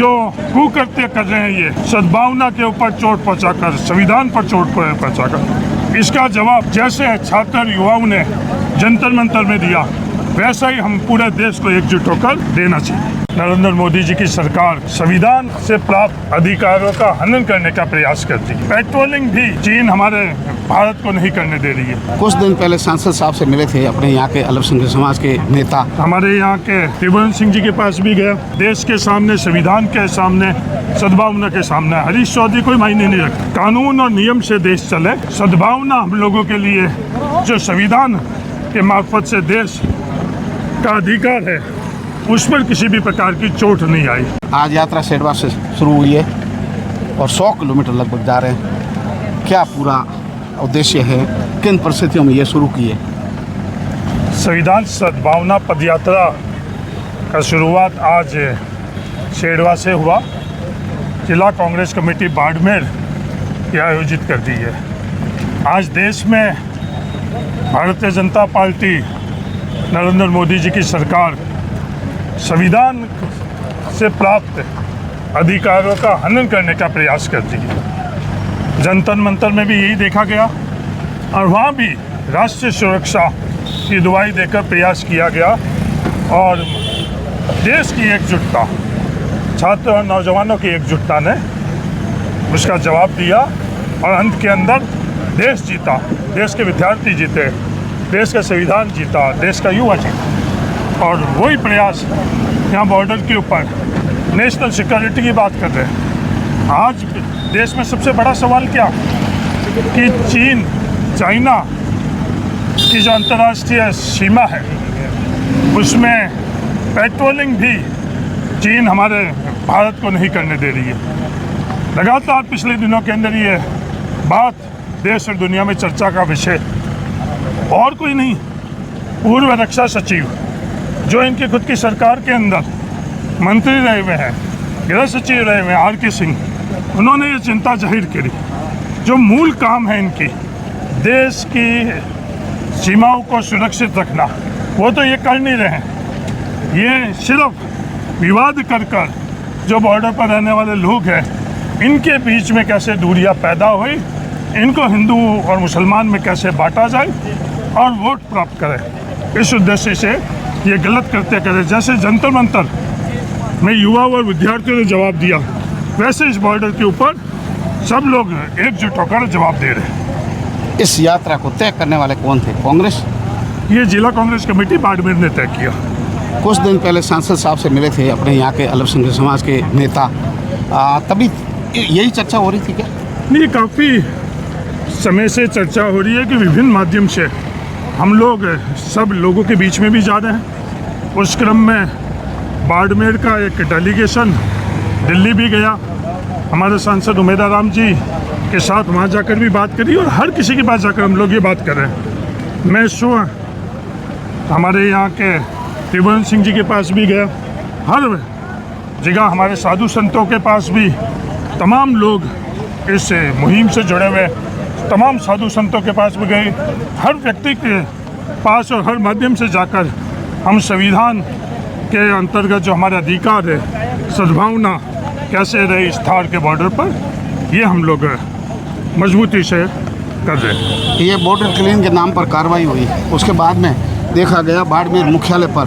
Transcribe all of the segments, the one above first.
जो कुकृत्य कर रहे हैं, ये सद्भावना के ऊपर चोट पहुंचाकर, संविधान पर चोट पहुंचाकर, इसका जवाब जैसे छात्र युवाओं ने जंतर मंतर में दिया, वैसा ही हम पूरे देश को एकजुट होकर देना चाहिए। नरेंद्र मोदी जी की सरकार संविधान से प्राप्त अधिकारों का हनन करने का प्रयास करती है। पेट्रोलिंग भी चीन हमारे भारत को नहीं करने दे रही है। कुछ दिन पहले सांसद साहब से मिले थे अपने यहाँ के अल्पसंख्यक समाज के नेता। हमारे यहाँ के त्रिभुवन सिंह जी के पास भी गया। देश के सामने, संविधान के सामने, सद्भावना के सामने हरीश चौधरी कोई मायने नहीं रखता। कानून और नियम से देश चले। सद्भावना हम लोगों के लिए जो संविधान के मार्फत से देश का अधिकार है, उस पर किसी भी प्रकार की चोट नहीं आई। आज यात्रा सेडवा से शुरू हुई है और 100 किलोमीटर लगभग जा रहे हैं। क्या पूरा उद्देश्य है, किन परिस्थितियों में ये शुरू की है? संविधान सद्भावना पदयात्रा का शुरुआत आज सेडवा से हुआ। जिला कांग्रेस कमेटी बाड़मेर ये आयोजित कर दी है। आज देश में भारतीय जनता पार्टी, नरेंद्र मोदी जी की सरकार संविधान से प्राप्त अधिकारों का हनन करने का प्रयास करती है। जंतर मंतर में भी यही देखा गया और वहाँ भी राष्ट्रीय सुरक्षा की दुहाई देकर प्रयास किया गया और देश की एकजुटता, छात्र और नौजवानों की एकजुटता ने उसका जवाब दिया और अंत के अंदर देश जीता, देश के विद्यार्थी जीते, देश का संविधान जीता, देश का युवा जीता। और वही प्रयास यहाँ बॉर्डर के ऊपर नेशनल सिक्योरिटी की बात कर रहे हैं। आज देश में सबसे बड़ा सवाल क्या कि चीन, चाइना की जो अंतर्राष्ट्रीय सीमा है, उसमें पेट्रोलिंग भी चीन हमारे भारत को नहीं करने दे रही है। लगातार पिछले दिनों के अंदर ये बात देश और दुनिया में चर्चा का विषय और कोई नहीं, पूर्व रक्षा सचिव जो इनकी खुद की सरकार के अंदर मंत्री रहे हुए हैं, गृह सचिव रहे हुए हैं, आर.के. सिंह, उन्होंने ये चिंता जाहिर करी। जो मूल काम है इनकी, देश की सीमाओं को सुरक्षित रखना, वो तो ये कर नहीं रहे हैं। ये सिर्फ विवाद कर कर जो बॉर्डर पर रहने वाले लोग हैं, इनके बीच में कैसे दूरियां पैदा हुई, इनको हिंदू और मुसलमान में कैसे बांटा जाए और वोट प्राप्त करें, इस उद्देश्य से ये गलत कृत्य करे। जैसे जंतर मंतर में युवाओं और विद्यार्थियों ने जवाब दिया, वैसे इस बॉर्डर के ऊपर सब लोग एकजुट होकर जवाब दे रहे हैं। इस यात्रा को तय करने वाले कौन थे? कांग्रेस? ये जिला कांग्रेस कमेटी बाड़मेर ने तय किया। कुछ दिन पहले सांसद साहब से मिले थे अपने यहाँ के अल्पसंख्यक समाज के नेता, तभी यही चर्चा हो रही थी क्या? नहीं, काफ़ी समय से चर्चा हो रही है कि विभिन्न माध्यम से हम लोग सब लोगों के बीच में भी जा रहे हैं। उस क्रम में बाड़मेर का एक डेलीगेशन दिल्ली भी गया। हमारे सांसद उमेदा राम जी के साथ वहाँ जाकर भी बात करी और हर किसी के पास जाकर हम लोग ये बात कर रहे हैं। मैं हमारे यहाँ के त्रिभुवन सिंह जी के पास भी गया। हर जगह हमारे साधु संतों के पास भी, तमाम लोग इस मुहिम से जुड़े हुए तमाम साधु संतों के पास भी गए। हर व्यक्ति के पास और हर माध्यम से जाकर हम संविधान के अंतर्गत जो हमारे अधिकार है, सद्भावना कैसे रहे इस थार के बॉर्डर पर, ये हम लोग मजबूती से कर रहे हैं। ये बॉर्डर क्लीन के नाम पर कार्रवाई हुई, उसके बाद में देखा गया बाड़मेर मुख्यालय पर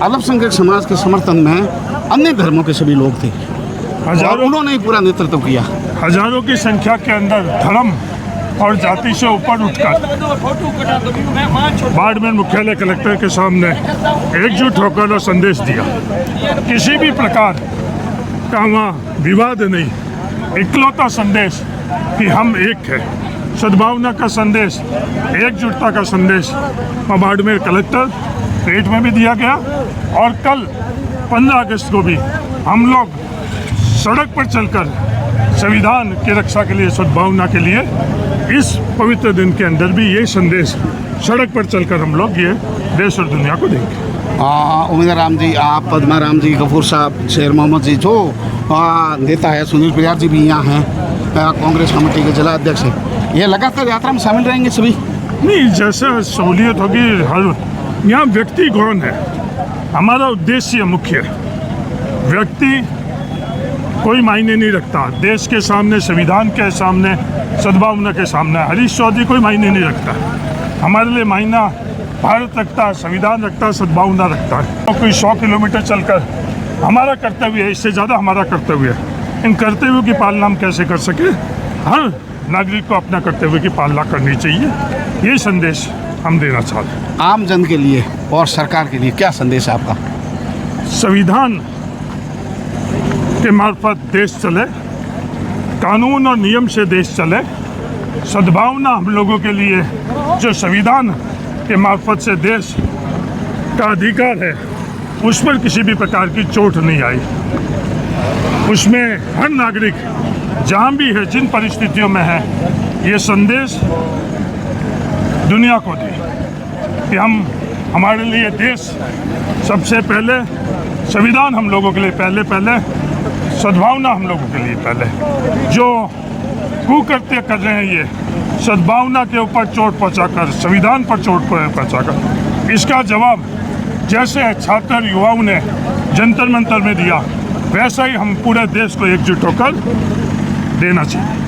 अल्पसंख्यक समाज के समर्थन में अन्य धर्मों के सभी लोग थे। हजारों, उन्होंने ही पूरा नेतृत्व किया। हजारों की संख्या के अंदर धर्म और जाति से ऊपर उठकर बाड़मेर मुख्यालय कलेक्टर के सामने एकजुट होकर और संदेश दिया। किसी भी प्रकार का वहाँ विवाद नहीं, इकलौता संदेश कि हम एक हैं, सद्भावना का संदेश, एकजुटता का संदेश बाड़मेर कलेक्टर पेट में भी दिया गया। और कल 15 अगस्त को भी हम लोग सड़क पर चलकर संविधान की रक्षा के लिए, सद्भावना के लिए, इस पवित्र दिन के अंदर भी ये संदेश सड़क पर चलकर हम लोग ये देश और दुनिया को देंगे। उमेदा राम जी, आप पद्मा राम जी, गफूर साहब, शेर मोहम्मद जी, जो नेता है, सुनील परियार जी भी यहाँ हैं, कांग्रेस कमेटी के जिला अध्यक्ष हैं, ये लगातार यात्रा में शामिल रहेंगे सभी? नहीं, जैसा सहूलियत होगी। हर यहाँ व्यक्ति कौन है, हमारा उद्देश्य मुख्य है व्यक्ति कोई मायने नहीं रखता। देश के सामने, संविधान के सामने, सद्भावना के सामने हरीश चौधरी कोई मायने नहीं रखता। हमारे लिए मायना भारत रखता है, संविधान रखता है, सद्भावना रखता है। तो कोई 100 किलोमीटर चलकर हमारा कर्तव्य है, इससे ज़्यादा हमारा कर्तव्य है। इन कर्तव्यों की पालना हम कैसे कर सके? हर नागरिक को अपना कर्तव्य की पालना करनी चाहिए। ये संदेश हम देना चाहते हैं। आम जन के लिए और सरकार के लिए क्या संदेश है आपका? संविधान के मार्फत देश चले, कानून और नियम से देश चले। सद्भावना हम लोगों के लिए जो संविधान के मार्फत से देश का अधिकार है, उस पर किसी भी प्रकार की चोट नहीं आई। उसमें हर नागरिक जहाँ भी है, जिन परिस्थितियों में है, ये संदेश दुनिया को दे कि हमारे लिए देश सबसे पहले, संविधान हम लोगों के लिए पहले, सद्भावना हम लोगों के लिए पहले। जो कुकृत्य कर रहे हैं ये सद्भावना के ऊपर चोट पहुंचाकर, संविधान पर चोट पहुंचाकर, इसका जवाब जैसे छात्र युवाओं ने जंतर मंतर में दिया, वैसा ही हम पूरे देश को एकजुट होकर देना चाहिए।